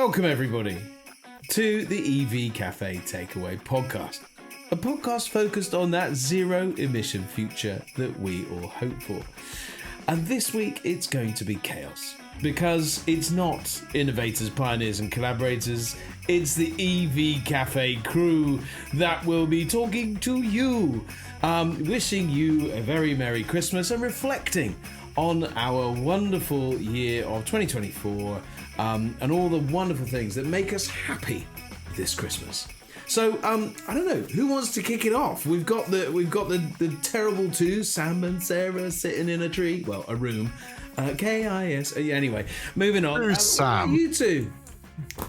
Welcome, everybody, to the EV Cafe Takeaway Podcast. A podcast focused on that zero-emission future that we all hope for. And this week, it's going to be chaos. Because it's not innovators, pioneers and collaborators, it's the EV Cafe crew that will be talking to you, wishing you a very Merry Christmas and reflecting on our wonderful year of 2024 and all the wonderful things that make us happy this Christmas. So I don't know who wants to kick it off. We've got the terrible two, Sam and Sarah, sitting in a tree, well, a room. KIS. Anyway, moving on. Who's Sam? You two.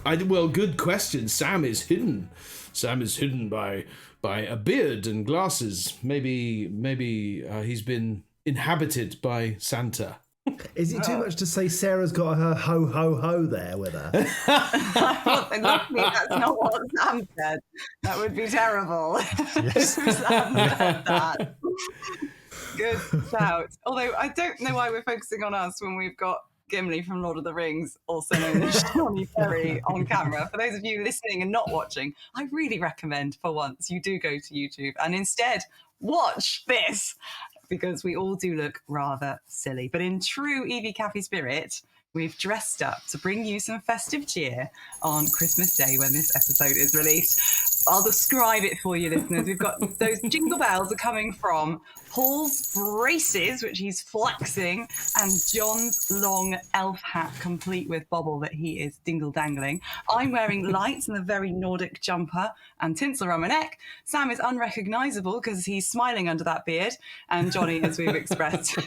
Well, good question. Sam is hidden. Sam is hidden by a beard and glasses. Maybe he's been inhabited by Santa. Is it too much to say Sarah's got her ho ho ho there with her? Luckily, that's not what Sam said. That would be terrible. Yes. Sam said that. Good shout. Although I don't know why we're focusing on us when we've got Gimli from Lord of the Rings, also known as Johnny Berry, on camera. For those of you listening and not watching, I really recommend for once you do go to YouTube and instead watch this, because we all do look rather silly. But in true EV Cafe spirit, we've dressed up to bring you some festive cheer on Christmas Day when this episode is released. I'll describe it for you, listeners. We've got those jingle bells are coming from Paul's braces, which he's flexing, and John's long elf hat, complete with bobble that he is dingle-dangling. I'm wearing lights and a very Nordic jumper and tinsel around my neck. Sam is unrecognisable because he's smiling under that beard. And Johnny, as we've expressed,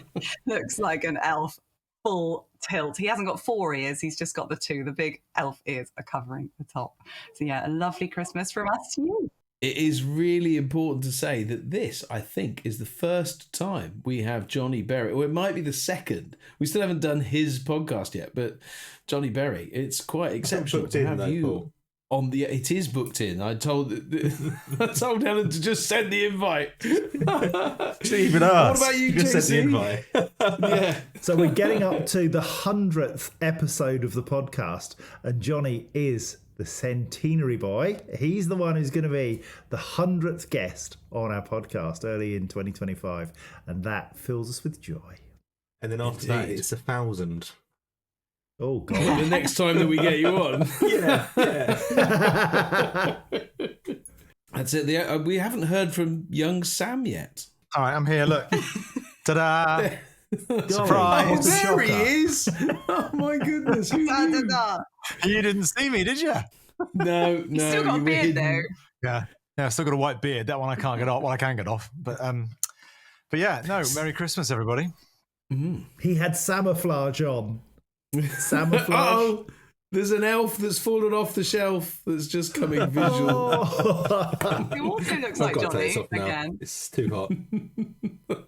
looks like an elf. Full tilt. He hasn't got 4 ears, he's just got the 2. The big elf ears are covering the top. So yeah, a lovely Christmas from us to you. It is really important to say that this, I think, is the first time we have Johnny Berry, or it might be the second. We still haven't done his podcast yet, but Johnny Berry, it's quite exceptional to have you Paul. on the. It is booked in. I told Helen to just send the invite. Even asked. What about you, just JC? sent the invite. Yeah. So we're getting up to the 100th episode of the podcast, and Johnny is the centenary boy. He's the one who's going to be the 100th guest on our podcast early in 2025, and that fills us with joy. And then after that, it's 1,000. Oh, God. The next time that we get you on. Yeah. That's it. We haven't heard from young Sam yet. All right, I'm here. Look. Ta-da. Surprise. Oh, there he is. Oh, my goodness. Who Da, da, knew? da. You didn't see me, did you? No. He's still got a you were beard hidden. though. Yeah. I've still got a white beard. That one I can't get off. Well, I can get off. But yeah, no, Merry Christmas, everybody. He had camouflage on. Camouflage. Oh, there's an elf that's fallen off the shelf that's just coming visual. He also looks I've like got to take Johnny this off now. again. It's too hot.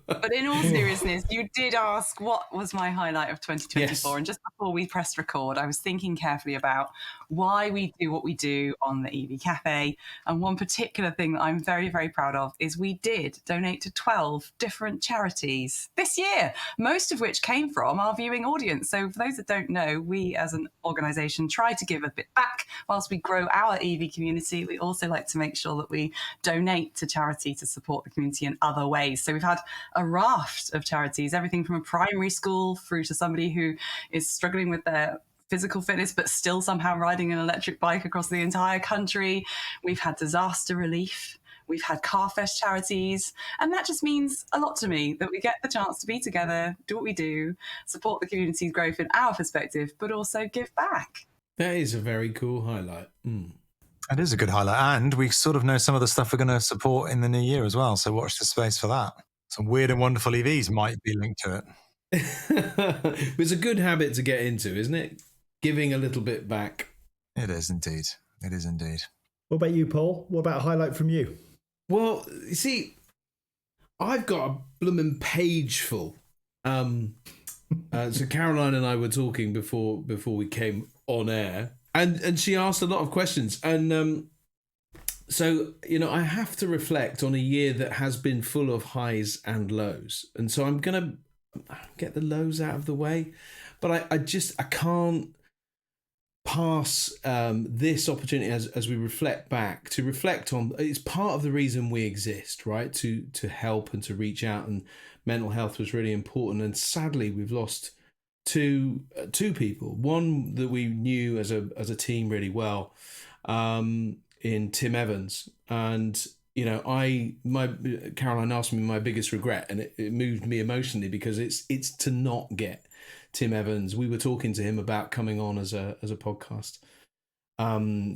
But in all seriousness, you did ask what was my highlight of 2024. Yes. And just before we pressed record, I was thinking carefully about why we do what we do on the EV Cafe. And one particular thing that I'm very, very proud of is we did donate to 12 different charities this year, most of which came from our viewing audience. So for those that don't know, we as an organisation try to give a bit back. Whilst we grow our EV community, we also like to make sure that we donate to charity to support the community in other ways. So we've had a raft of charities, everything from a primary school through to somebody who is struggling with their physical fitness but still somehow riding an electric bike across the entire country. We've had disaster relief. We've had Carfest charities. And that just means a lot to me that we get the chance to be together, do what we do, support the community's growth in our perspective, but also give back. That is a very cool highlight. It is a good highlight. And we sort of know some of the stuff we're going to support in the new year as well. So watch the space for that. Some weird and wonderful EVs might be linked to it. It's a good habit to get into, isn't it? Giving a little bit back. It is indeed. It is indeed. What about you, Paul? What about a highlight from you? Well, you see, I've got a blooming page full. So Caroline and I were talking before we came on air, and she asked a lot of questions, and so I have to reflect on a year that has been full of highs and lows, and so I'm gonna get the lows out of the way, but I can't pass this opportunity as we reflect back to reflect on. It's part of the reason we exist, right? To help and to reach out, and mental health was really important. And sadly, we've lost two people. One that we knew as a team really well, in Tim Evans, and Caroline asked me my biggest regret, and it moved me emotionally because it's to not get Tim Evans. We were talking to him about coming on as a podcast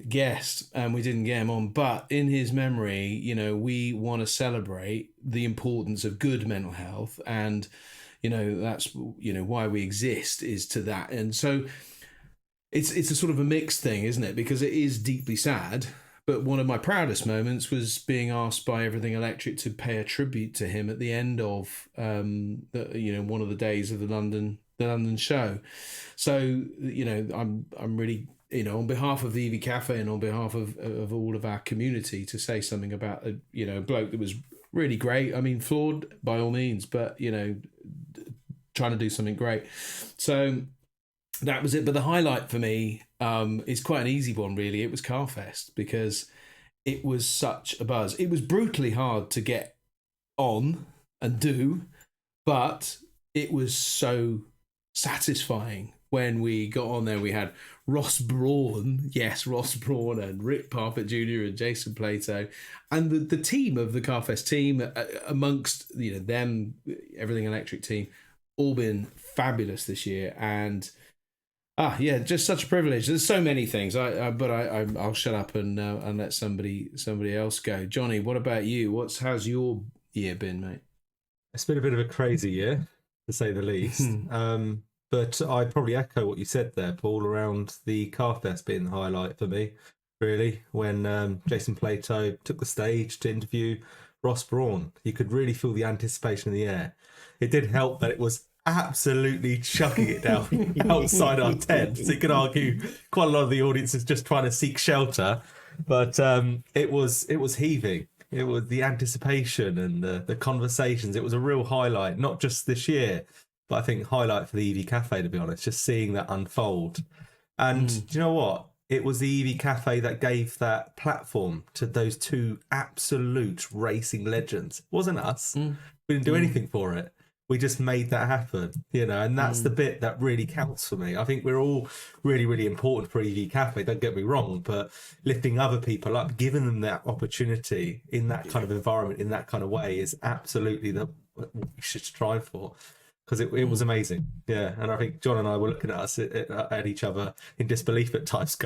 guest, and we didn't get him on. But in his memory, we want to celebrate the importance of good mental health, and that's why we exist is to that. And so it's a sort of a mixed thing, isn't it? Because it is deeply sad. But one of my proudest moments was being asked by Everything Electric to pay a tribute to him at the end of one of the days of the London show. So I'm really on behalf of the EV Cafe and on behalf of all of our community to say something about a bloke that was really great. I mean, flawed by all means, but trying to do something great. So that was it. But the highlight for me is quite an easy one, really. It was Carfest, because it was such a buzz. It was brutally hard to get on and do, but it was so satisfying when we got on there. We had Ross Brawn, and Rick Parfitt Jr. and Jason Plato, and the team of the Carfest team, amongst them, Everything Electric team, all been fabulous this year. And just such a privilege. There's so many things. I'll shut up and let somebody else go. Johnny, what about you? How's your year been, mate? It's been a bit of a crazy year, to say the least. But I'd probably echo what you said there, Paul, around the Carfest being the highlight for me, really, when Jason Plato took the stage to interview Ross Brawn. You could really feel the anticipation in the air. It did help that it was absolutely chucking it down outside our tent. So you could argue quite a lot of the audience is just trying to seek shelter. But it was heaving. It was the anticipation and the conversations. It was a real highlight, not just this year, but I think highlight for the EV Cafe, to be honest, just seeing that unfold. And do you know what? It was the EV Cafe that gave that platform to those two absolute racing legends. It wasn't us. We didn't do anything for it. We just made that happen, and that's the bit that really counts for me. I think we're all really, really important for EV Cafe, don't get me wrong, but lifting other people up, giving them that opportunity in that kind of environment, in that kind of way, is absolutely what we should strive for. Because it was amazing, yeah. And I think John and I were looking at us at each other in disbelief at times,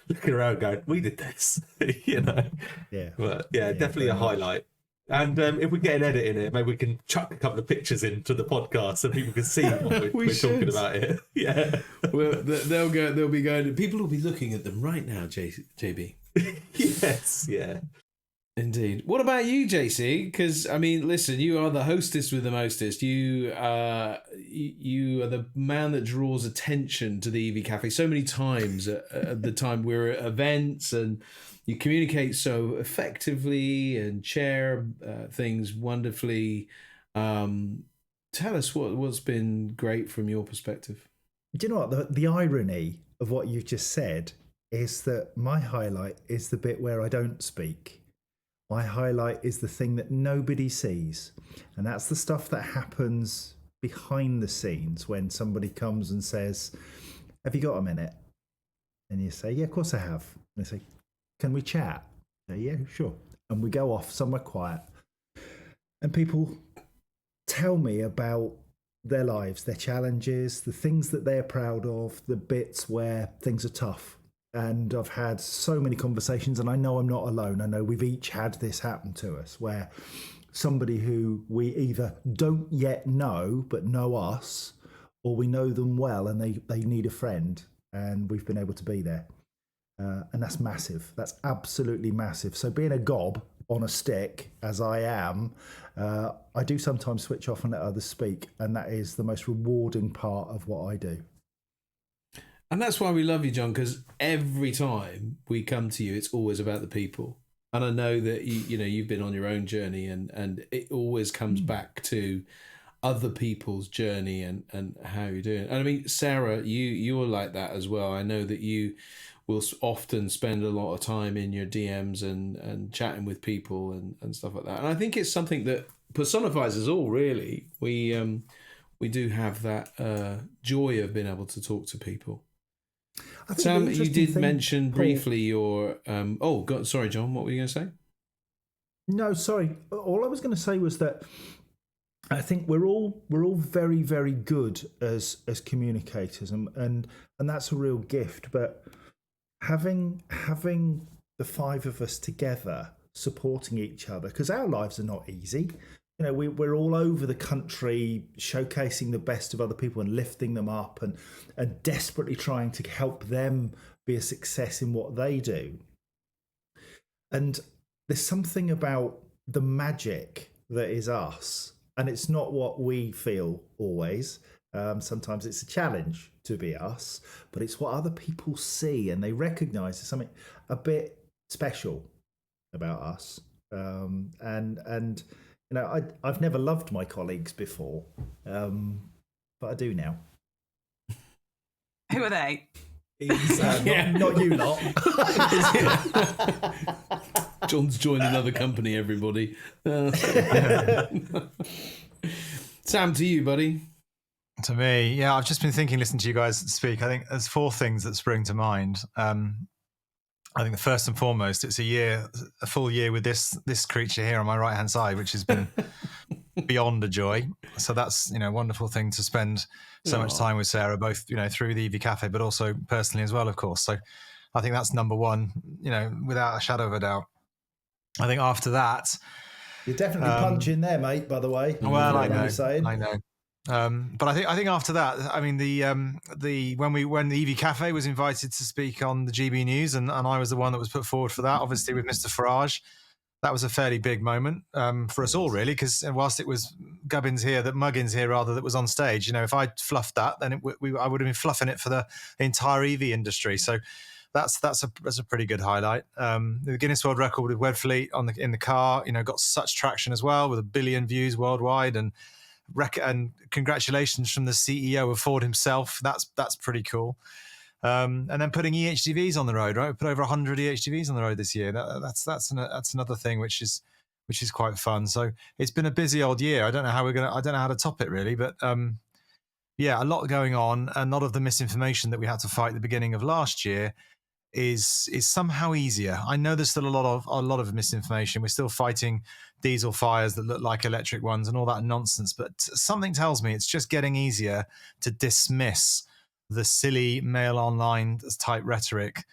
looking around, going, "We did this," Yeah. But yeah, definitely a highlight. And if we get an edit in it, maybe we can chuck a couple of pictures into the podcast so people can see what we're talking about it. Yeah. Well, they'll be going. People will be looking at them right now, JB. Yes. Yeah. Indeed. What about you, JC? Because I mean, listen, you are the hostess with the mostest. You are the man that draws attention to the EV Cafe so many times at the time we're at events, and you communicate so effectively and share things wonderfully. Tell us what's been great from your perspective. Do you know what? The irony of what you've just said is that my highlight is the bit where I don't speak. My highlight is the thing that nobody sees. And that's the stuff that happens behind the scenes when somebody comes and says, "Have you got a minute?" And you say, "Yeah, of course I have." And they say, "Can we chat?" I say, "Yeah, sure." And we go off somewhere quiet. And people tell me about their lives, their challenges, the things that they're proud of, the bits where things are tough. And I've had so many conversations, and I know I'm not alone. I know we've each had this happen to us, where somebody who we either don't yet know but know us, or we know them well and they need a friend, and we've been able to be there. And that's massive. That's absolutely massive. So being a gob on a stick, as I am, I do sometimes switch off and let others speak, and that is the most rewarding part of what I do. And that's why we love you, John, because every time we come to you, it's always about the people. And I know that you've been on your own journey, and it always comes back to other people's journey and how you're doing. And I mean, Sarah, you're like that as well. I know that you will often spend a lot of time in your DMs and chatting with people and stuff like that. And I think it's something that personifies us all, really. We do have that joy of being able to talk to people. Sam, you did mention briefly your sorry, John, what were you going to say? No, sorry. All I was going to say was that I think we're all very, very good as communicators, and that's a real gift. But having the five of us together supporting each other, because our lives are not easy. You know, we're all over the country showcasing the best of other people and lifting them up and desperately trying to help them be a success in what they do. And there's something about the magic that is us, and it's not what we feel always. Sometimes it's a challenge to be us, but it's what other people see and they recognize as something a bit special about us. And you know, I've never loved my colleagues before, but I do now. Who are they? Not you lot. John's joined another company, everybody. Sam, to you, buddy. To me, yeah, I've just been thinking, listening to you guys speak. I think there's four things that spring to mind. I think the first and foremost, it's a full year with this creature here on my right hand side, which has been beyond a joy. So that's, you know, a wonderful thing to spend so much time with Sarah, both, you know, through the EV Cafe, but also personally as well, of course. So I think that's number one, you know, without a shadow of a doubt. I think after that, you're definitely punching there, mate. By the way, well, I know. But I think after that, I mean, when the EV Cafe was invited to speak on the GB News, and I was the one that was put forward for that, obviously with Mr. Farage, that was a fairly big moment for us all, really, because whilst it was Muggins here that was on stage, you know, if I'd fluffed that, then I would have been fluffing it for the entire EV industry. So that's a pretty good highlight. The Guinness World Record with Webfleet in the car, you know, got such traction as well, with 1 billion views worldwide, and congratulations from the CEO of Ford himself. That's pretty cool. And then putting EHDVs on the road, right? We put over 100 EHDVs on the road this year. That's another thing which is quite fun. So it's been a busy old year. I don't know how to top it, really, but yeah, a lot going on. A lot of the misinformation that we had to fight at the beginning of last year is somehow easier. I know there's still a lot of misinformation. We're still fighting diesel fires that look like electric ones and all that nonsense, but something tells me it's just getting easier to dismiss the silly mail online type rhetoric,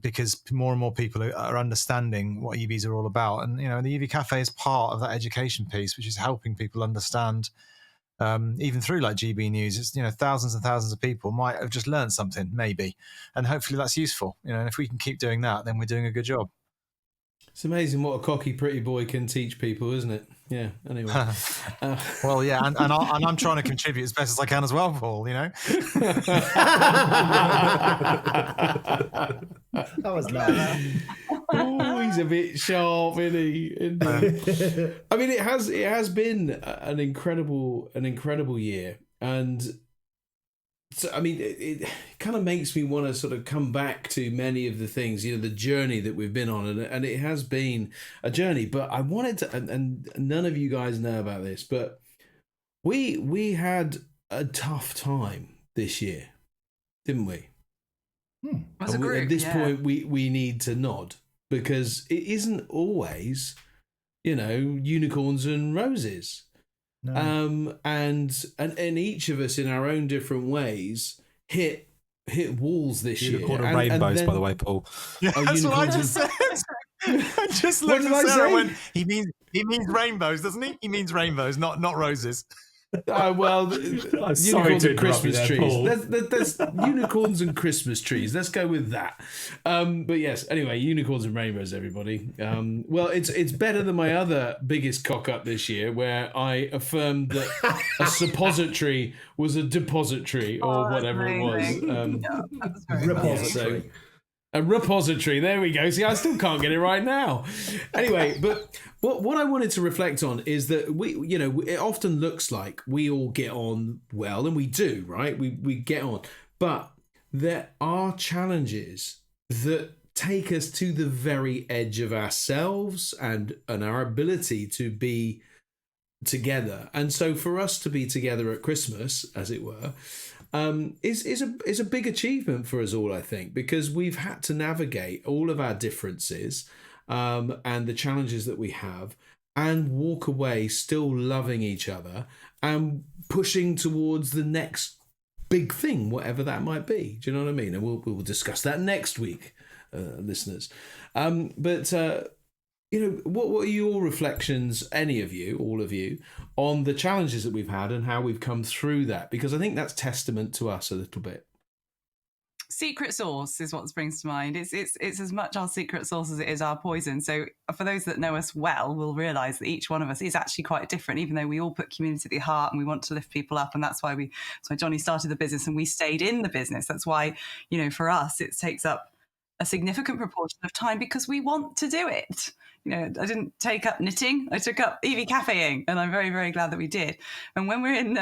because more and more people are understanding what EVs are all about. And, you know, the EV Cafe is part of that education piece, which is helping people understand, even through like GB News. It's, you know, thousands and thousands of people might have just learned something, maybe, and hopefully that's useful. You know, and if we can keep doing that, then we're doing a good job. It's amazing what a cocky pretty boy can teach people, isn't it? Yeah. Anyway. Well, yeah, and I'm trying to contribute as best as I can as well, Paul. You know. That was nice. Oh, he's a bit sharp, isn't he? I mean, it has been an incredible year, and so I mean, it kind of makes me want to sort of come back to many of the things, you know, the journey that we've been on, and it has been a journey. But I wanted to, and none of you guys know about this, but we had a tough time this year, didn't we? As a group, at this point, we need to nod, because it isn't always, you know, unicorns and roses. No. And each of us in our own different ways hit walls this year. Unicorn and rainbows, by the way, Paul. Yeah, that's what I just said. I just looked at Sarah and went, he means rainbows, doesn't he? He means rainbows, not roses. Well, unicorns and Christmas trees. There's unicorns and Christmas trees. Let's go with that. But yes, anyway, unicorns and rainbows, everybody. Well, it's better than my other biggest cock up this year, where I affirmed that a suppository was a depository, or whatever it was. Repository. A repository. There we go. See, I still can't get it right now. Anyway, but what I wanted to reflect on is that it often looks like we all get on well, and we do, right? We get on, but there are challenges that take us to the very edge of ourselves and our ability to be together. And so for us to be together at Christmas, as it were, is a big achievement for us all, I think, because we've had to navigate all of our differences and the challenges that we have, and walk away still loving each other and pushing towards the next big thing, whatever that might be. Do you know what I mean? And we'll discuss that next week, listeners. What are your reflections, any of you, all of you, on the challenges that we've had and how we've come through that? Because I think that's testament to us a little bit. Secret sauce is what springs to mind. It's as much our secret sauce as it is our poison. So for those that know us well, will realise that each one of us is actually quite different, even though we all put community at the heart and we want to lift people up. And that's why Johnny started the business and we stayed in the business. That's why, for us, it takes up a significant proportion of time because we want to do it. I didn't take up knitting. I took up EV cafeing, and I'm very, very glad that we did. And when we're in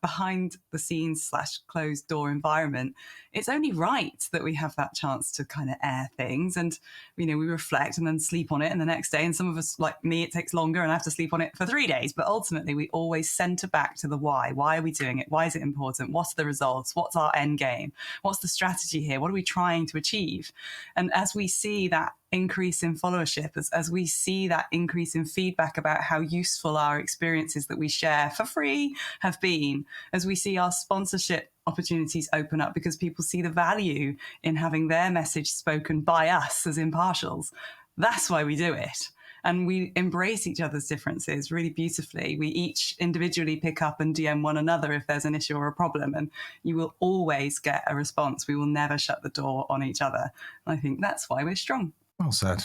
behind the scenes / closed door environment, it's only right that we have that chance to kind of air things, and we reflect and then sleep on it, and the next day. And some of us, like me, it takes longer, and I have to sleep on it for 3 days. But ultimately, we always center back to the why. Why are we doing it? Why is it important? What's the results? What's our end game? What's the strategy here? What are we trying to achieve? And as we see that increase in followership, as we see that increase in feedback about how useful our experiences that we share for free have been, as we see our sponsorship opportunities open up because people see the value in having their message spoken by us as impartials, that's why we do it. And we embrace each other's differences really beautifully. We each individually pick up and DM one another if there's an issue or a problem, and you will always get a response. We will never shut the door on each other. And I think that's why we're strong. Well said.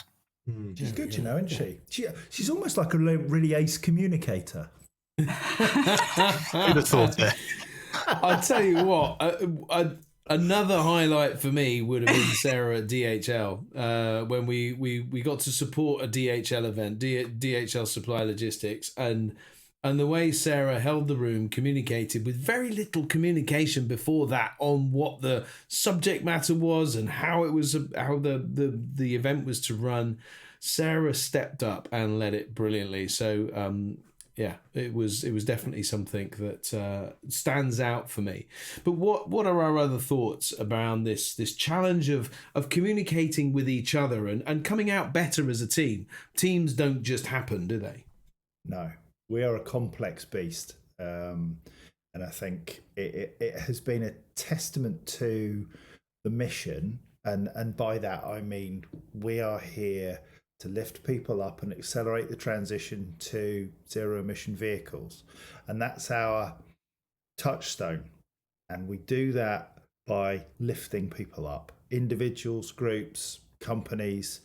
She's good, isn't she? She's almost like a really ace communicator. Who'd have thought it? I'll tell you what, another highlight for me would have been Sarah at DHL when we got to support a DHL event, DHL Supply Logistics, and the way Sarah held the room, communicated with very little communication before that on what the subject matter was and how the event was to run. Sarah stepped up and led it brilliantly. So it was definitely something that stands out for me. But what are our other thoughts around this challenge of communicating with each other and coming out better as a team? Teams don't just happen, do they? No. We are a complex beast, and I think it has been a testament to the mission, and by that I mean we are here to lift people up and accelerate the transition to zero emission vehicles, and that's our touchstone. And we do that by lifting people up, individuals, groups, companies,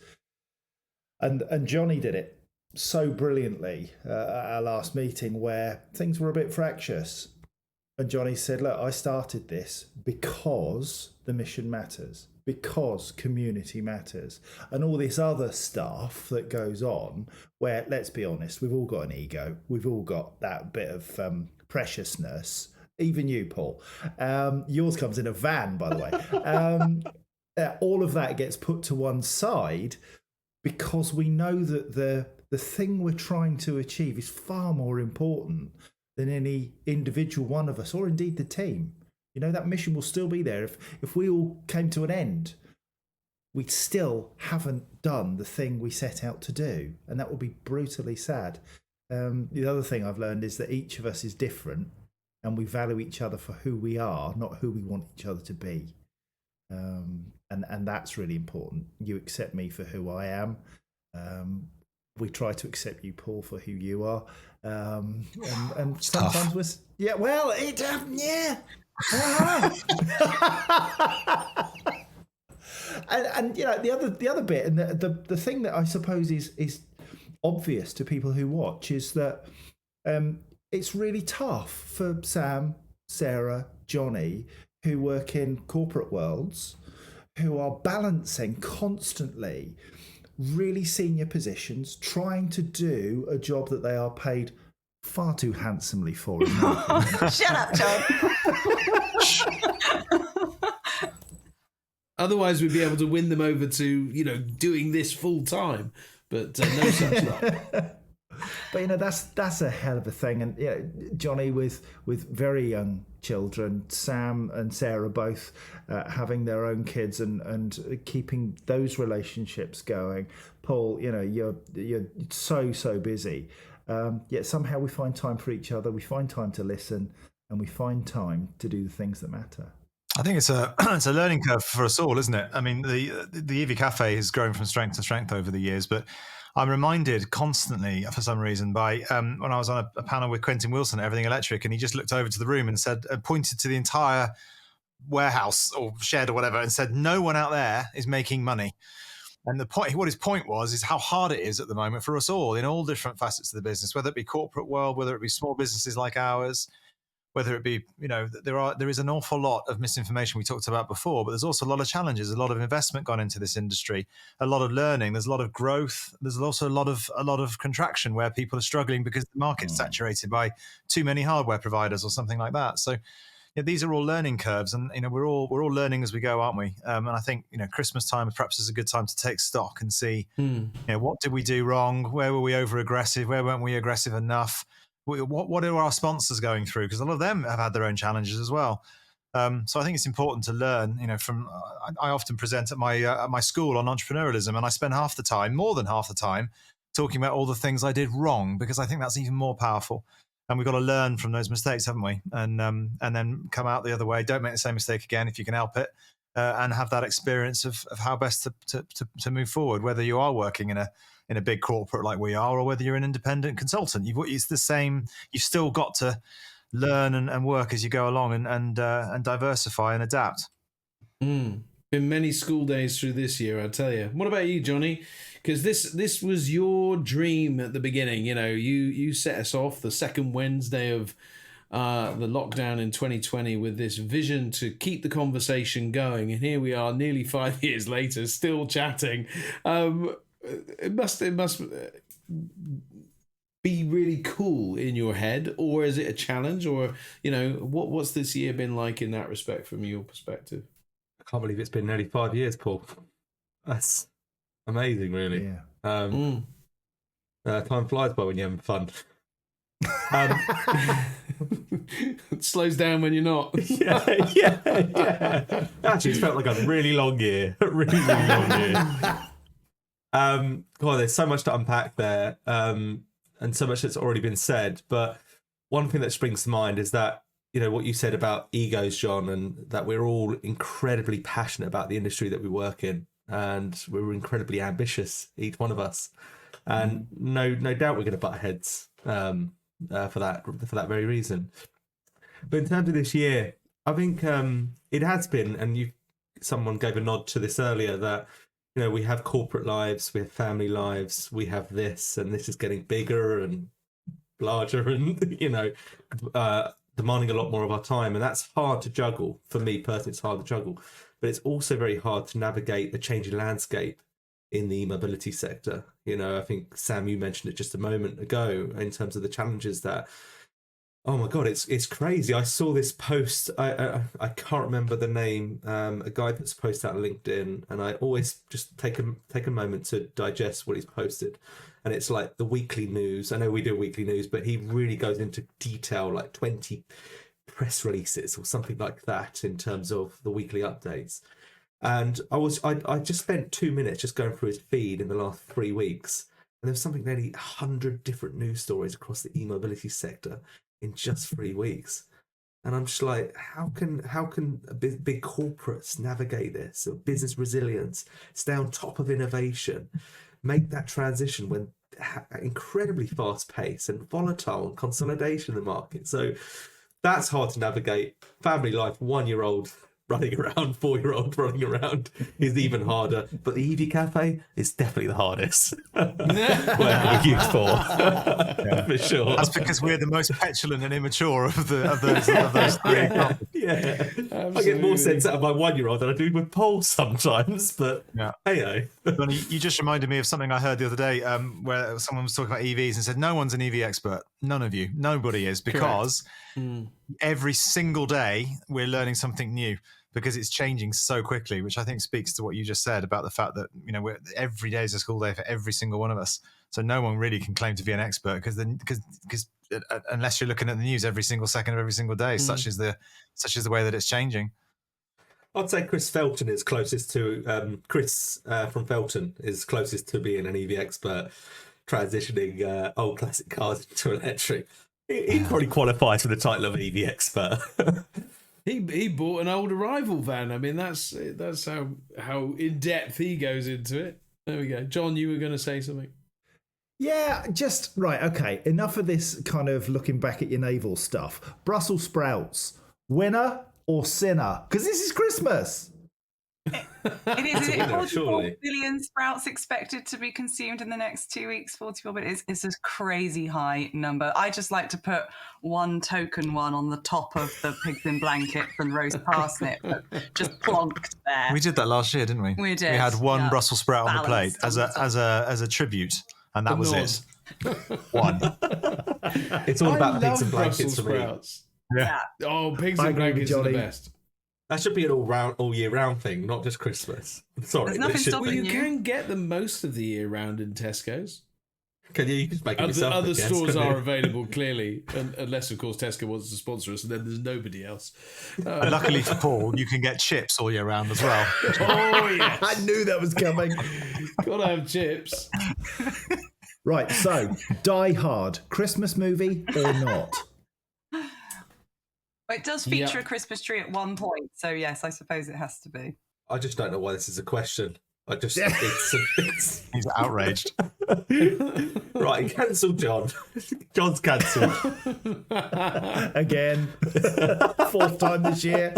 and Johnny did it so brilliantly at our last meeting where things were a bit fractious, and Johnny said, look, I started this because the mission matters, because community matters, and all this other stuff that goes on where, let's be honest, we've all got an ego, we've all got that bit of preciousness, even you, Paul. Yours comes in a van, by the way. All of that gets put to one side because we know that the thing we're trying to achieve is far more important than any individual one of us, or indeed the team. That mission will still be there. If we all came to an end, we still haven't done the thing we set out to do, and that would be brutally sad. The other thing I've learned is that each of us is different, and we value each other for who we are, not who we want each other to be. And that's really important. You accept me for who I am. We try to accept you, Paul, for who you are. And sometimes we're... Yeah, well, yeah. and the other bit, and the thing that I suppose is obvious to people who watch is that it's really tough for Sam, Sarah, Johnny, who work in corporate worlds, who are balancing constantly really senior positions, trying to do a job that they are paid far too handsomely for. In my opinion. Shut up, John. Otherwise, we'd be able to win them over to, doing this full time. But no such luck. But that's a hell of a thing, and Johnny with very young children, Sam and Sarah both having their own kids and keeping those relationships going. Paul, you're so busy, yet somehow we find time for each other. We find time to listen, and we find time to do the things that matter. I think it's a learning curve for us all, isn't it? I mean, the EV Cafe has grown from strength to strength over the years, but I'm reminded constantly, for some reason, by when I was on a panel with Quentin Wilson at Everything Electric, and he just looked over to the room and pointed to the entire warehouse or shed or whatever, and said, "No one out there is making money." And what his point was, is how hard it is at the moment for us all in all different facets of the business, whether it be corporate world, whether it be small businesses like ours, whether it be, there is an awful lot of misinformation we talked about before, but there's also a lot of challenges, a lot of investment gone into this industry, a lot of learning, there's a lot of growth, there's also a lot of contraction where people are struggling because the market's saturated by too many hardware providers or something like that. So these are all learning curves, and we're all learning as we go, aren't we? And I think Christmas time perhaps is a good time to take stock and see what did we do wrong, where were we over aggressive, where weren't we aggressive enough. What are our sponsors going through? Because a lot of them have had their own challenges as well. So I think it's important to learn. From I often present at my school on entrepreneurialism, and I spend more than half the time, talking about all the things I did wrong, because I think that's even more powerful. And we've got to learn from those mistakes, haven't we? And then come out the other way. Don't make the same mistake again if you can help it, and have that experience of how best to move forward. Whether you are working in a big corporate like we are, or whether you're an independent consultant, it's the same. You've still got to learn and work as you go along, and diversify and adapt. Been many school days through this year, I tell you. What about you, Johnny? Because this was your dream at the beginning. You set us off the second Wednesday of the lockdown in 2020 with this vision to keep the conversation going, and here we are, nearly 5 years later, still chatting. It must be really cool in your head, or is it a challenge, or what's this year been like in that respect from your perspective? I can't believe it's been nearly 5 years, Paul. That's amazing, really. Yeah. Time flies by when you're having fun. It slows down when you're not. yeah. Actually, it's felt like a really long year. A really, really long year. God, there's so much to unpack there, and so much that's already been said. But one thing that springs to mind is that, what you said about egos, John, and that we're all incredibly passionate about the industry that we work in, and we're incredibly ambitious, each one of us. And no doubt we're going to butt heads for that very reason. But in terms of this year, I think it has been, and someone gave a nod to this earlier, that we have corporate lives, we have family lives, we have this, and this is getting bigger and larger, and demanding a lot more of our time, and that's hard to juggle. For me personally, it's hard to juggle, but it's also very hard to navigate the changing landscape in the mobility sector. I think, Sam, you mentioned it just a moment ago in terms of the challenges that, oh my God, it's crazy. I saw this post, I can't remember the name, a guy puts a post out on LinkedIn, and I always just take a moment to digest what he's posted. And it's like the weekly news. I know we do weekly news, but he really goes into detail, like 20 press releases or something like that in terms of the weekly updates. And I just spent 2 minutes just going through his feed in the last 3 weeks, and there was something nearly 100 different news stories across the e-mobility sector in just 3 weeks. And I'm just like, how can big corporates navigate this? So business resilience, stay on top of innovation, make that transition when incredibly fast pace and volatile and consolidation in the market. So that's hard to navigate. Family life, 1-year-old running around, 4-year-old running around is even harder. But the EV Cafe is definitely the hardest. Whatever we're used for, for sure. That's because we're the most petulant and immature of those three. Yeah. I get more sense out of my 1-year-old than I do with Paul sometimes. But hey, Johnny, you just reminded me of something I heard the other day, where someone was talking about EVs and said, "No one's an EV expert. None of you. Nobody is, because every single day we're learning something new, because it's changing so quickly." Which I think speaks to what you just said about the fact that every day is a school day for every single one of us. So no one really can claim to be an expert because unless you're looking at the news every single second of every single day, such is the way that it's changing. I'd say Chris Felton is closest to Chris from Felton is closest to being an EV expert, transitioning old classic cars into electric. He probably qualifies for the title of EV expert. He bought an old Arrival van. I mean, that's how in depth he goes into it. There we go. John, you were going to say something. Yeah, just right. Okay, enough of this kind of looking back at your navel stuff. Brussels sprouts, winner or sinner? Because this is Christmas. It is. Is it 44 surely. billion sprouts expected to be consumed in the next 2 weeks? 44 billion. It's a crazy high number. I just like to put one token one on the top of the pigs in blankets and roast parsnip, just plonked there. We did that last year, didn't we? We did. We had one Brussels sprout on the plate Balanced as a tribute, and that was it. One. It's all about pigs love and blankets Brussels for me. sprouts. Yeah. Oh, pigs I and agree with blankets are the Johnny. best. That should be an all year round thing, not just Christmas. Sorry, There's but nothing it should stopping be. You you. can get them most of the year round in Tesco's. Can you just make it yourself? I Other guess, stores couldn't are you? available, clearly, unless, of course, Tesco wants to sponsor us, and then there's nobody else. And luckily for Paul, you can get chips all year round as well. Oh, yes. I knew that was coming. Gotta have chips. Right, so Die Hard, Christmas movie or not? It does feature Yep. a Christmas tree at one point, so yes, I suppose it has to be. I just don't know why this is a question. I just it's He's outraged. right. Cancel John. John's cancelled. Again, fourth time this year.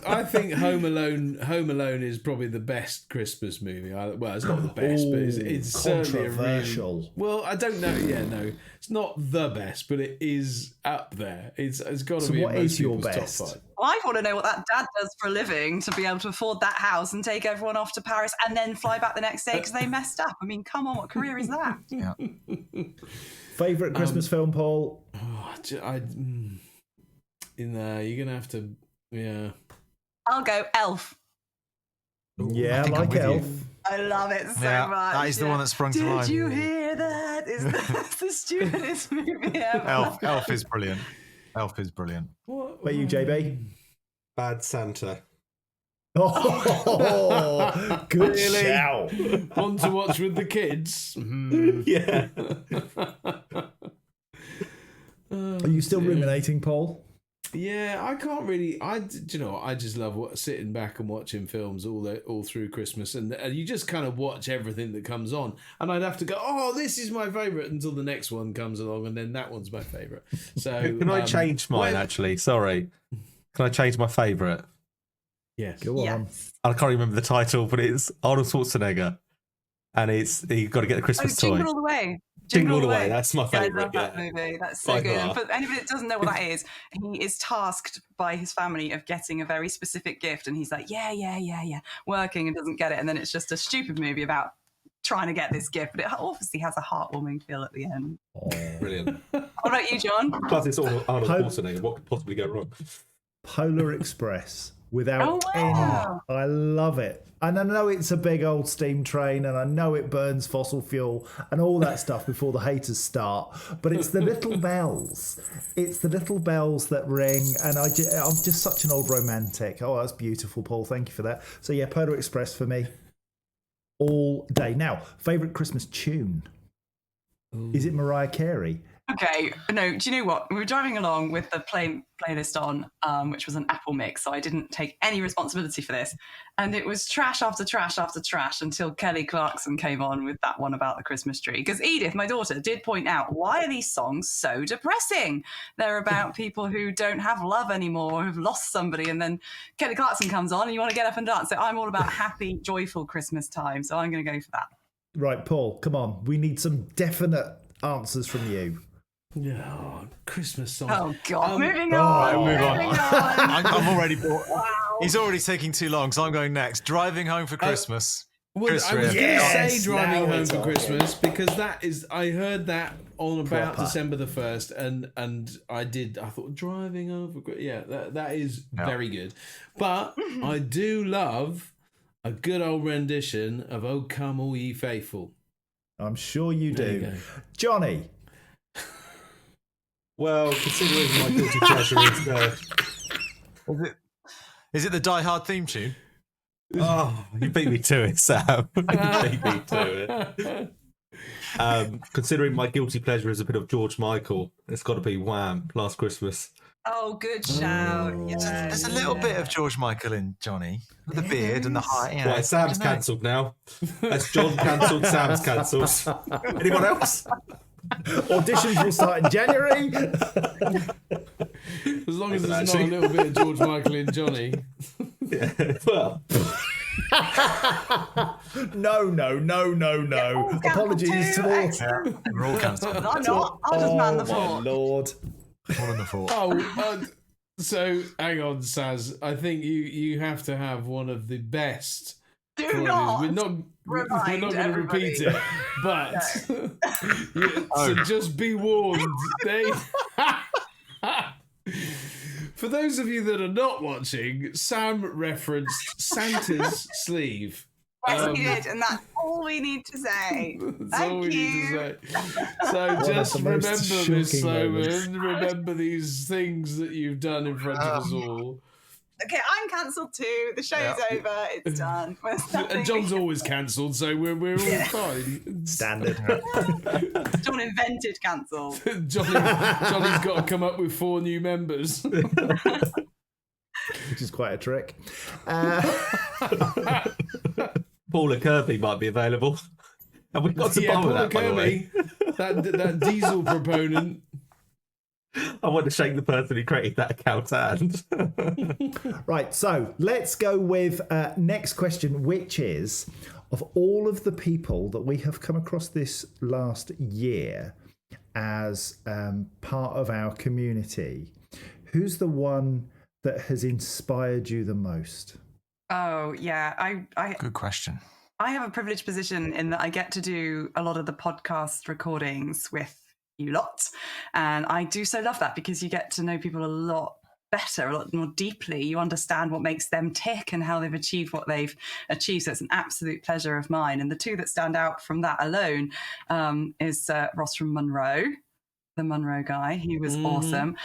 I think Home Alone is probably the best Christmas movie. Well, it's not the best, but it's certainly a really... controversial. Well, I don't know. Yeah, no, it's not the best, but it is up there. It's got to So be. what in most is your people's best? Top 5. Well, I want to know what that dad does for a living to be able to afford that house and take everyone off to Paris and then fly back the next day because they messed up. I mean, come on, what career is that? Yeah. Favourite Christmas film, Paul? You're gonna have to. Yeah. I'll go Elf. Yeah, I think I'm like with you. Elf. I love it so Yeah, much. that is the one that sprung to mind. Did you hear that? It's the stupidest movie ever. Elf is brilliant. Elf is brilliant. What Where you, JB? Bad Santa. Oh, good Really? shout. One to watch with the kids. Yeah. Are you still ruminating, Paul? Yeah, I can't really. Do you know what? I just love sitting back and watching films all through Christmas, and you just kind of watch everything that comes on. And I'd have to go, oh, this is my favourite, until the next one comes along, and then that one's my favourite. So Can I change mine? Actually, sorry. Can I change my favourite? Yes. Go on. Yes. I can't remember the title, but it's Arnold Schwarzenegger, and you've got to get the Christmas toy. Jingle All the Way. Jingle All the Way. That's my Yeah, I favourite. love that movie. That's so By good. far. And for anybody that doesn't know what that is, he is tasked by his family of getting a very specific gift, and he's like, yeah, working and doesn't get it, and then it's just a stupid movie about trying to get this gift, but it obviously has a heartwarming feel at the end. Brilliant. What about you, John? Plus, it's all Arnold Schwarzenegger. What could possibly go wrong? Polar Express. Without Oh, wow. any, I love it. And I know it's a big old steam train, and I know it burns fossil fuel and all that stuff before the haters start. But it's the little bells. It's the little bells that ring, and I'm just such an old romantic. Oh, that's beautiful, Paul. Thank you for that. So yeah, Polar Express for me, all day. Now, favourite Christmas tune? Is it Mariah Carey? Okay, no, do you know what? We were driving along with the playlist on, which was an Apple mix, so I didn't take any responsibility for this. And it was trash after trash after trash until Kelly Clarkson came on with that one about the Christmas tree. Because Edith, my daughter, did point out, why are these songs so depressing? They're about people who don't have love anymore, who've lost somebody. And then Kelly Clarkson comes on and you want to get up and dance. So I'm all about happy, joyful Christmas time. So I'm going to go for that. Right, Paul, come on. We need some definite answers from you. Oh, Christmas songs. Oh, God. Moving oh, on. move on. Moving on. I'm already bored. Wow. He's already taking too long, so I'm going next. Driving home for Christmas. Well, Chris I was Rea. going to Yes, say Driving now Home we're for talking. Christmas because that is, I heard that on about Proper. December the 1st and I thought Driving Home for Christmas, yeah, that is very good. But I do love a good old rendition of Oh Come All Ye Faithful. I'm sure you There you do. go. Johnny. Well, considering my guilty pleasure Is it the Die Hard theme tune? oh, you beat me to it, Sam. You beat me to it. Considering my guilty pleasure is a bit of George Michael, it's got to be Wham! Last Christmas. Oh, good shout. Yeah, There's a little bit of George Michael in Johnny, with the beard and the height. You know, Right, Sam's cancelled now. That's John cancelled, Sam's cancelled. Anyone else? Auditions will start in January. As long as there's not a little bit of George Michael in Johnny. Yeah, well, No. Apologies to all. Excellent. We're all cancelled. I'm not. I'll just man the Oh, fort. my Lord. All in the fort. So hang on, Saz. I think you have to have one of the best. Do choruses. not. We're not remind going to repeat everybody. it, but so just be warned. For those of you that are not watching, Sam referenced Santa's sleeve. Yes, he did, and that's all we need to say. That's all we need to say. So just the remember, most Miss shocking moments. Sloman, remember these things that you've done in front of us all. Okay, I'm cancelled too. The show's over. It's done. There's nothing And John's we always cancelled, so we're all fine. Standard. John invented cancelled. Johnny's got to come up with 4 new members. Which is quite a trick. Paula Kirby might be available. And we've got to bother that, by the way. that diesel proponent. I want to shake the person who created that account hand. Right, so let's go with next question, which is, of all of the people that we have come across this last year as part of our community, who's the one that has inspired you the most? Oh yeah, I Good question. I have a privileged position in that I get to do a lot of the podcast recordings with you lot, and I do so love that because you get to know people a lot better, a lot more deeply. You understand what makes them tick and how they've achieved what they've achieved. So it's an absolute pleasure of mine. And the two that stand out from that alone is Ross from Monroe, the Monroe guy. He was awesome.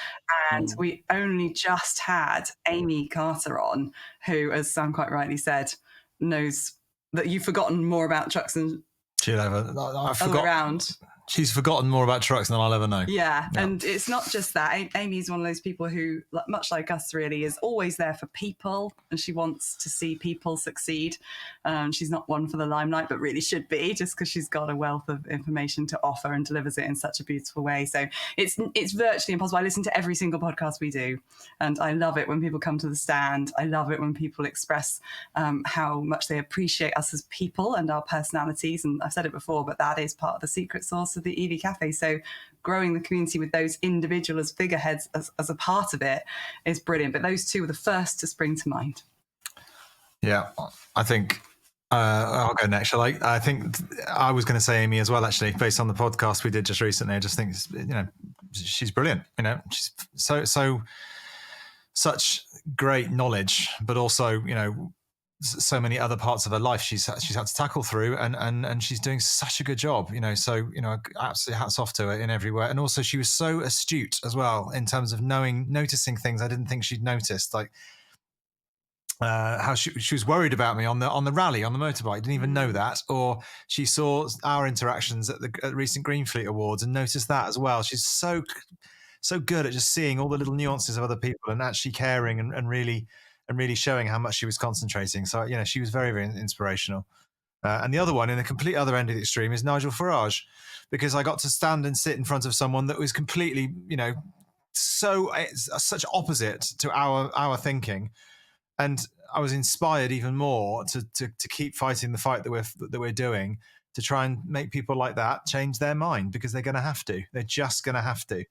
And we only just had Amy Carter on, who, as Sam quite rightly said, knows that you've forgotten more about trucks than I other forgot. around. She's forgotten more about trucks than I'll ever know. Yeah, and it's not just that. Amy's one of those people who, much like us really, is always there for people, and she wants to see people succeed. She's not one for the limelight, but really should be, just because she's got a wealth of information to offer and delivers it in such a beautiful way. So it's virtually impossible. I listen to every single podcast we do, and I love it when people come to the stand. I love it when people express how much they appreciate us as people and our personalities. And I've said it before, but that is part of the secret sauce of the EV Cafe. So growing the community with those individual as figureheads as a part of it is brilliant. But those two were the first to spring to mind. Yeah, I think I'll go next. Shall I? I think I was going to say Amy as well, actually, based on the podcast we did just recently. I just think, she's brilliant. She's such great knowledge, but also, so many other parts of her life she's had to tackle through, and she's doing such a good job. Absolutely hats off to her in every way. And also, she was so astute as well in terms of noticing things I didn't think she'd noticed, like how she was worried about me on the rally on the motorbike. Didn't even know that, or she saw our interactions at the recent Greenfleet Awards and noticed that as well. She's so good at just seeing all the little nuances of other people and actually caring and really showing how much she was concentrating. So she was very, very inspirational. And the other one, in the complete other end of the extreme, is Nigel Farage, because I got to stand and sit in front of someone that was completely, such opposite to our thinking. And I was inspired even more to keep fighting the fight that we're doing, to try and make people like that change their mind, because they're going to have to. They're just going to have to.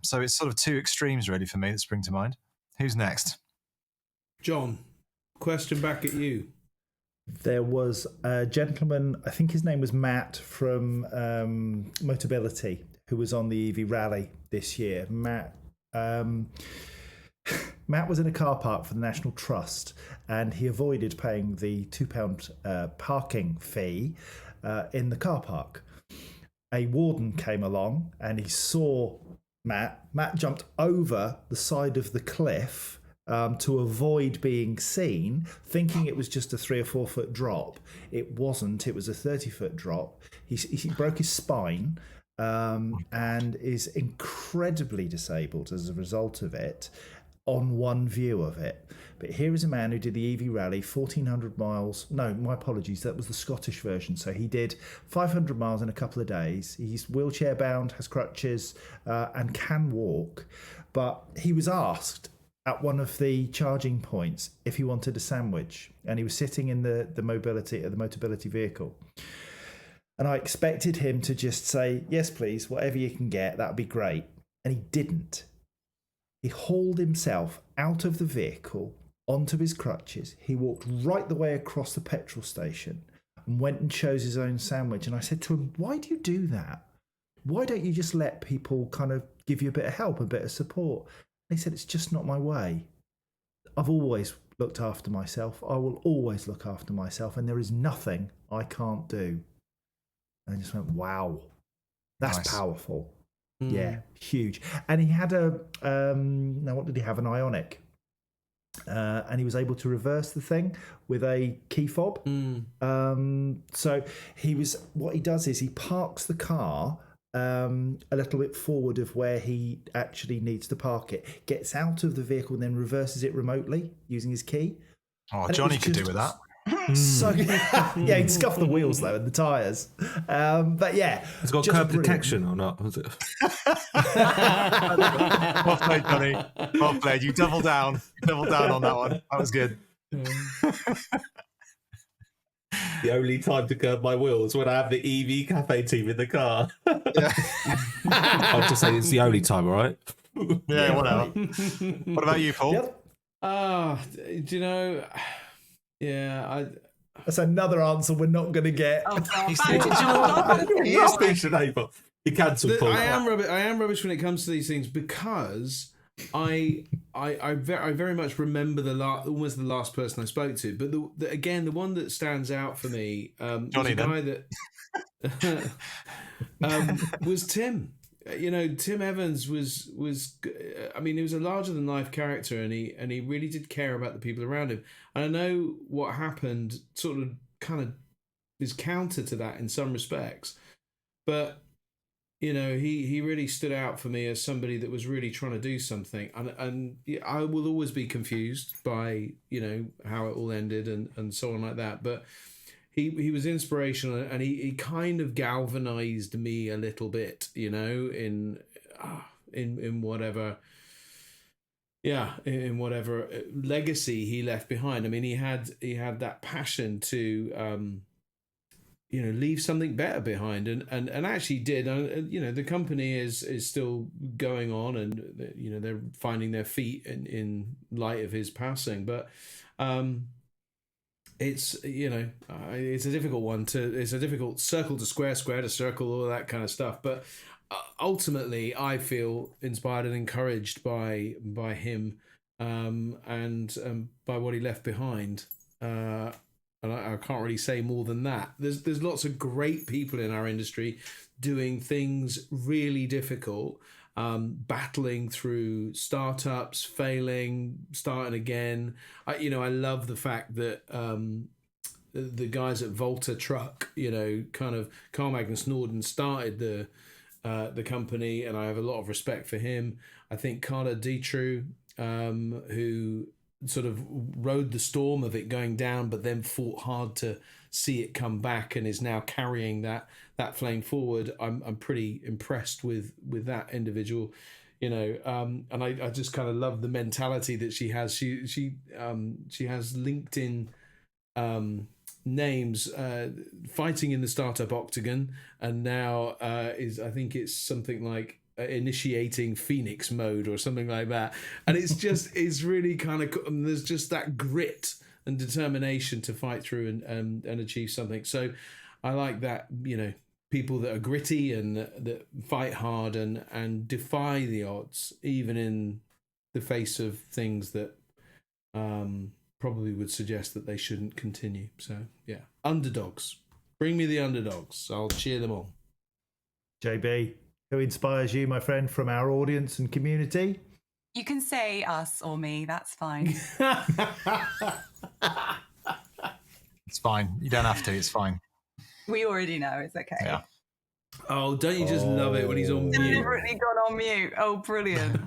So it's sort of two extremes really for me that spring to mind. Who's next? John, question back at you. There was a gentleman, I think his name was Matt from Motability, who was on the EV Rally this year. Matt was in a car park for the National Trust, and he avoided paying the £2 parking fee in the car park. A warden came along and he saw Matt. Matt jumped over the side of the cliff to avoid being seen, thinking it was just a 3 or 4 foot drop. It wasn't. It was a 30-foot drop. He broke his spine and is incredibly disabled as a result of it, on one view of it. But here is a man who did the EV Rally, 1,400 miles. No, my apologies, that was the Scottish version. So he did 500 miles in a couple of days. He's wheelchair bound, has crutches, and can walk. But he was asked at one of the charging points if he wanted a sandwich, and he was sitting in the Motability vehicle. And I expected him to just say, yes, please, whatever you can get, that'd be great. And he didn't. He hauled himself out of the vehicle onto his crutches. He walked right the way across the petrol station and went and chose his own sandwich. And I said to him, why do you do that? Why don't you just let people kind of give you a bit of help, a bit of support? And he said, it's just not my way. I've always looked after myself. I will always look after myself. And there is nothing I can't do. And I just went, wow, that's nice. Powerful. Yeah, huge. And he had now what did he have? An Ionic. And he was able to reverse the thing with a key fob. So what he does is he parks the car a little bit forward of where he actually needs to park it, gets out of the vehicle and then reverses it remotely using his key. Oh, and Johnny could do with that. So yeah, he'd scuff the wheels though and the tyres. But yeah, it's got curb detection or not? Was it? Well played, Johnny. Well played. You doubled down on that one. That was good. The only time to curb my wheels when I have the EV Cafe team in the car. Yeah. I'll just say it's the only time, all right? Yeah, whatever. What about you, Paul? Yep. Do you know? Yeah, that's another answer we're not going to get. Oh, God. He is speech today, but he cancelled Paul. I am rubbish when it comes to these things, because I very much remember almost the last person I spoke to. But the one that stands out for me Johnny, was a guy that was Tim. Tim Evans was I mean, he was a larger than life character, and he really did care about the people around him. And I know what happened sort of kind of is counter to that in some respects, but he really stood out for me as somebody that was really trying to do something. And I will always be confused by how it all ended and so on like that, but he was inspirational, and he kind of galvanized me a little bit, in whatever, in whatever legacy he left behind. I mean, he had that passion to, leave something better behind, and actually did. The company is still going on, and they're finding their feet in light of his passing, but. It's it's a difficult one it's a difficult circle to square to circle, all that kind of stuff, but ultimately I feel inspired and encouraged by him and by what he left behind, and I can't really say more than that. There's lots of great people in our industry doing things really difficult, battling through startups, failing, starting again. I love the fact that the guys at Volta Truck, kind of Carl Magnus Norden started the company, and I have a lot of respect for him. I think Carla Ditru, who sort of rode the storm of it going down, but then fought hard to see it come back, and is now carrying that flame forward. I'm pretty impressed with that individual, and I just kind of love the mentality that she has. She has LinkedIn names, fighting in the startup octagon, and now I think it's something like initiating Phoenix mode or something like that, and it's really kind of, there's just that grit and determination to fight through and achieve something. So I like that, people that are gritty and that fight hard and defy the odds, even in the face of things that probably would suggest that they shouldn't continue. So yeah, underdogs. Bring me the underdogs. I'll cheer them on. JB, who inspires you, my friend, from our audience and community? You can say us or me. That's fine. It's fine. You don't have to. It's fine. We already know. It's okay. Yeah. Oh, don't you just love it when he's on mute? Deliberately gone on mute. Oh, brilliant.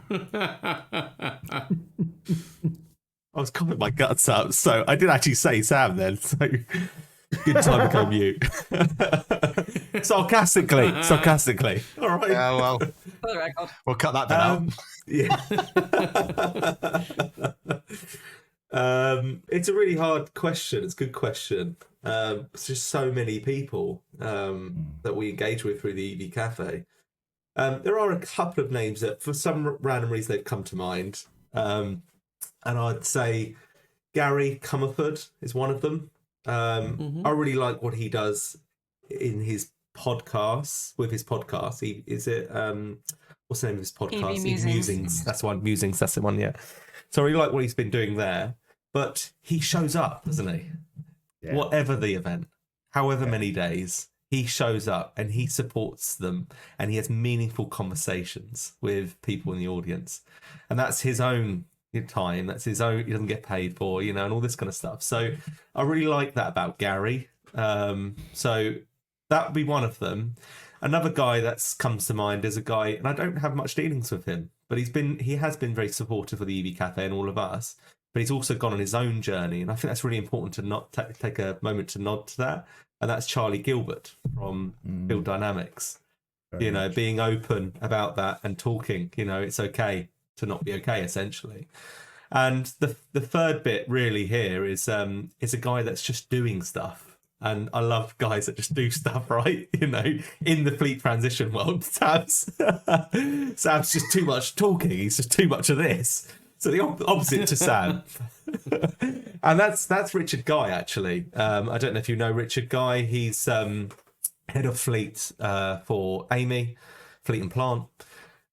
I was coughing my guts up, so I did actually say Sam then. So good time to go mute. Sarcastically. All right. Yeah, well, For the record. we'll cut that bit out. Yeah. It's a really hard question. It's a good question. It's just so many people that we engage with through the EV Cafe. There are a couple of names that, for some random reason, they've come to mind. And I'd say Gary Comerford is one of them. I really like what he does in his podcasts. With his podcast, what's the name of his podcast? EV Musings. That's one. Musings. That's the one. Yeah. So I really like what he's been doing there. But he shows up, doesn't he? Yeah. Whatever the event, however many days, he shows up and he supports them, and he has meaningful conversations with people in the audience, and that's his own time. That's his own. He doesn't get paid for, and all this kind of stuff. So I really like that about Gary. So that would be one of them. Another guy that's comes to mind is a guy, and I don't have much dealings with him, but he has been very supportive of the EV Cafe and all of us. But he's also gone on his own journey, and I think that's really important to not take a moment to nod to that. And that's Charlie Gilbert from Build Dynamics. Very much. Being open about that and talking. It's okay to not be okay, essentially. And the third bit really here is a guy that's just doing stuff. And I love guys that just do stuff, right? In the fleet transition world, Sam's just too much talking. He's just too much of this. So the opposite to Sam. And that's Richard Guy, actually. I don't know if you know Richard Guy. He's head of fleet for Amy, Fleet and Plant.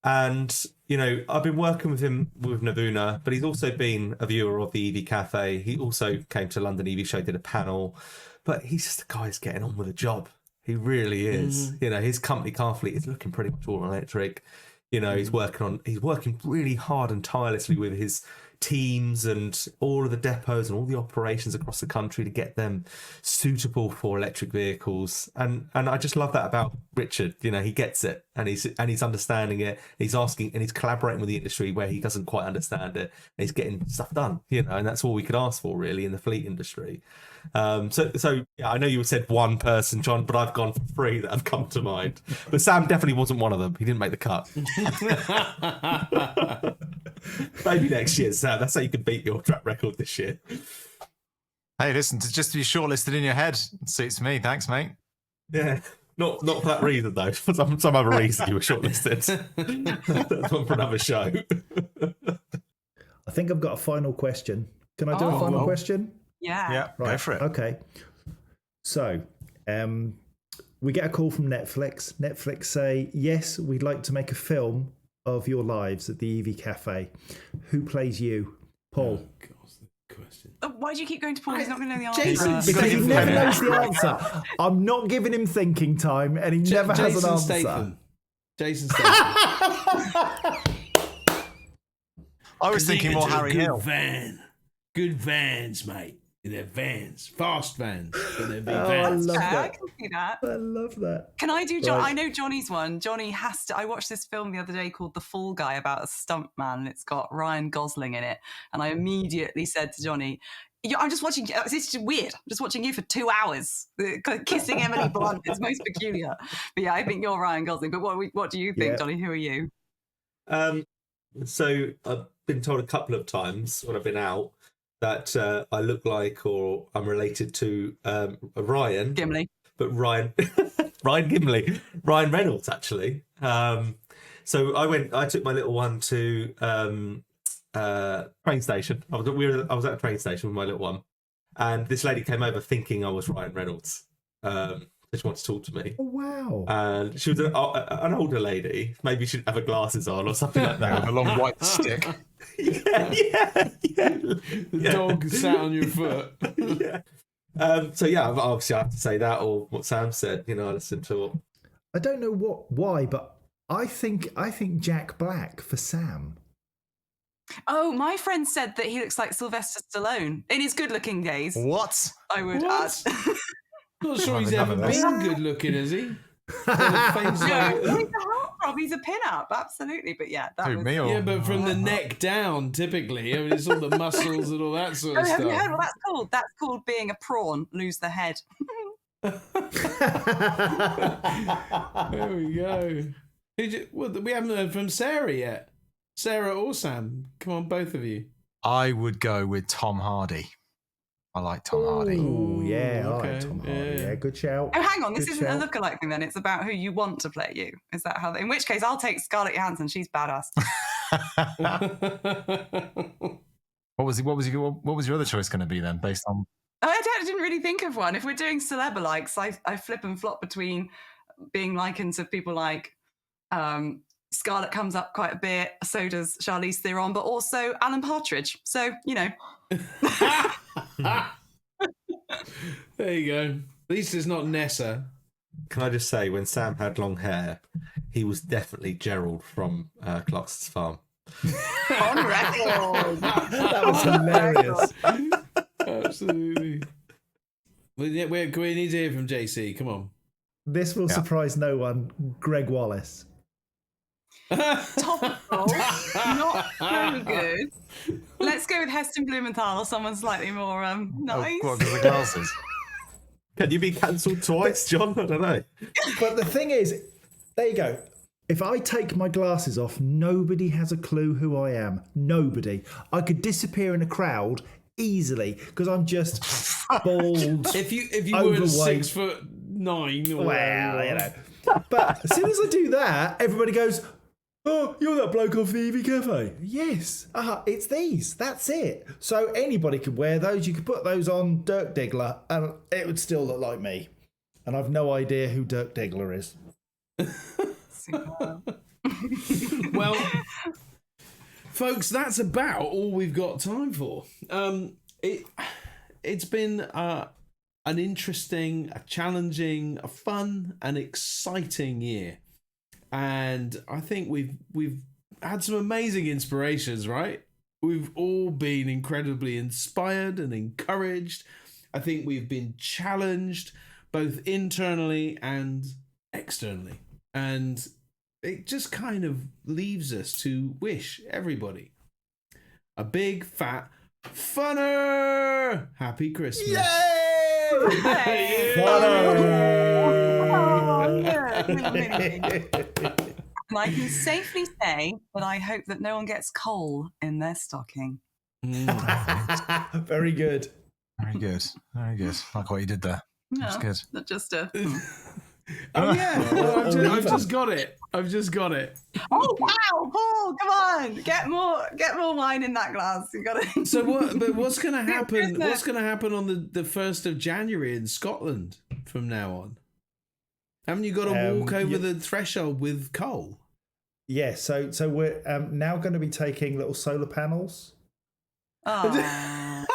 And, I've been working with him with Navuna, but he's also been a viewer of the EV Cafe. He also came to London EV Show, did a panel. But he's just a guy who's getting on with a job. He really is. His company car fleet is looking pretty much all electric. He's working really hard and tirelessly with his teams and all of the depots and all the operations across the country to get them suitable for electric vehicles. And I just love that about Richard. He gets it, and he's understanding it. He's asking, and he's collaborating with the industry where he doesn't quite understand it. And he's getting stuff done. And that's all we could ask for, really, in the fleet industry. So yeah, I know you said one person, John, but I've gone for three that have come to mind. But Sam definitely wasn't one of them. He didn't make the cut. Maybe next year, Sam. That's how you can beat your track record this year. Hey, listen, to be shortlisted in your head suits me. Thanks, mate. Yeah, not for that reason though. For some other reason you were shortlisted. That's one for another show. I think I've got a final question. Can I do a final question? Yeah. Right. Go for it. Okay. So, we get a call from Netflix. Netflix say, yes, we'd like to make a film of your lives at the EV Cafe. Who plays you? Paul. Oh, God, the question. Why do you keep going to Paul? He's not going to know the answer. Jason, Because he never knows the answer. I'm not giving him thinking time, and he never has an answer. Jason Statham. I was thinking more Harry good Hill. van. Good vans, mate. They're vans. Fast vans. But they'd be I vans. love I that. can see that. I love that. Can I do John? Right. I know Johnny's one. Johnny has to. I watched this film the other day called The Fall Guy about a stuntman, and it's got Ryan Gosling in it. And I immediately said to Johnny, I'm just watching. It's just weird. I'm just watching you for 2 hours kissing Emily Blunt. It's most peculiar. But yeah, I think you're Ryan Gosling. But what do you think, Yeah. Johnny? Who are you? So I've been told a couple of times when I've been out that I look like, or I'm related to Ryan Gimli. but Ryan Gimli, Ryan Reynolds actually. So I took my little one to train station. I was at a train station with my little one, and this lady came over thinking I was Ryan Reynolds. She wanted to talk to me. Oh, wow. And she was an older lady. Maybe she didn't have her glasses on or something like that. With a long white stick. yeah. The dog sat on your foot. Yeah. So yeah, obviously I have to say that, or what Sam said. I listened to what. I don't know why, but I think Jack Black for Sam. Oh, my friend said that he looks like Sylvester Stallone in his good-looking days. What? I would What? add. Not sure he's None ever of this. been good looking, has he? No, he's a heartthrob. He's a pin-up, absolutely. But yeah, that Who, was... me or? Yeah, but from the neck down, typically. I mean, it's all the muscles and all that sort Oh, of have you heard stuff. what that's called? That's called being a prawn, lose the head. There we go. We haven't heard from Sarah yet. Sarah or Sam? Come on, both of you. I would go with Tom Hardy. I like Tom Hardy. Oh, yeah, I okay, like Tom Hardy. yeah. Yeah, good shout. Oh, hang on, this Good isn't a shout. lookalike thing then. It's about who you want to play you. Is that how? In which case, I'll take Scarlett Johansson. She's badass. What was your other choice going to be then, based on? I didn't really think of one. If we're doing celeb-alikes, I flip and flop between being likened to people like Scarlett comes up quite a bit, so does Charlize Theron, but also Alan Partridge. So, There you go. At least it's not Nessa. Can I just say, when Sam had long hair, he was definitely Gerald from Clarkson's Farm. on record. That was hilarious. Absolutely. We need to hear from JC. Come on. This will surprise no one. Greg Wallace. Topical, not very good. Let's go with Heston Blumenthal or someone slightly more nice. Oh, what, because of the glasses? Can you be cancelled twice, John? I don't know. But the thing is, there you go. If I take my glasses off, nobody has a clue who I am. Nobody. I could disappear in a crowd easily because I'm just bald. If you Overweight. weren't 6'9" or Well, But as soon as I do that, everybody goes, "Oh, you're that bloke off the EV Cafe." Yes, it's these. That's it. So anybody could wear those. You could put those on Dirk Diggler, and it would still look like me. And I've no idea who Dirk Diggler is. Super. Well, folks, that's about all we've got time for. It's been an interesting, a challenging, a fun, and exciting year, and I think we've had some amazing inspirations. Right, we've all been incredibly inspired and encouraged. I think we've been challenged both internally and externally. And it just kind of leaves us to wish everybody a big, fat, funner happy Christmas. Hey. And I can safely say that I hope that no one gets coal in their stocking. Very good. Very good. Very good. Like what you did there. That's good. Not just a... Oh yeah, well, I've just got it. I've just got it. Oh wow, Paul! Come on, get more wine in that glass. You got to. So what? But what's going to happen? Christmas. What's going to happen on the 1st of January in Scotland from now on? Haven't you got to walk over the threshold with coal? Yeah, so we're now going to be taking little solar panels. Oh.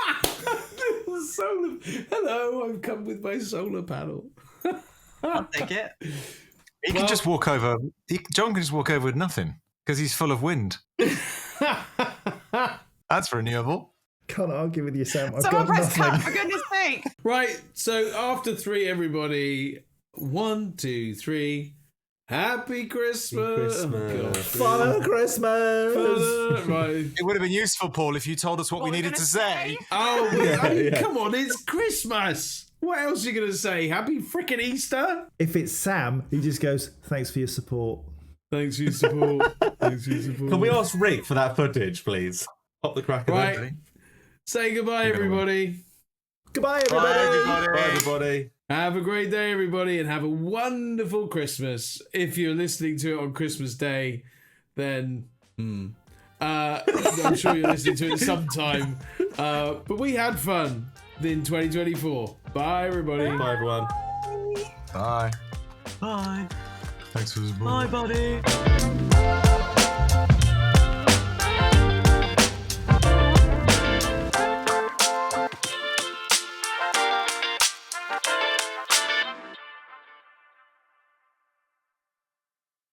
Solar. Hello, I've come with my solar panel. I'll take it. He can just walk over. John can just walk over with nothing because he's full of wind. That's renewable. Can't argue with you, Sam. I've Someone got press nothing. cut, for goodness sake. Right, so after 3, everybody, 1, 2, 3. Happy Christmas. Christmas. Father Christmas. Right. It would have been useful, Paul, if you told us what we we're needed gonna to say. Oh, I mean, yeah. come on, it's Christmas. What else are you going to say? Happy frickin' Easter? If it's Sam, he just goes, "Thanks for your support." Thanks for your support. Thanks for your support. Can we ask Rick for that footage, please? Pop the cracker. Right. Then. Say goodbye, everybody. Goodbye, everybody. Bye, everybody. Bye, everybody. Have a great day, everybody, and have a wonderful Christmas. If you're listening to it on Christmas Day, then I'm sure you're listening to it sometime. But we had fun in 2024. Bye, everybody. Bye, everyone. Bye. Bye. Thanks for the support. Bye, buddy.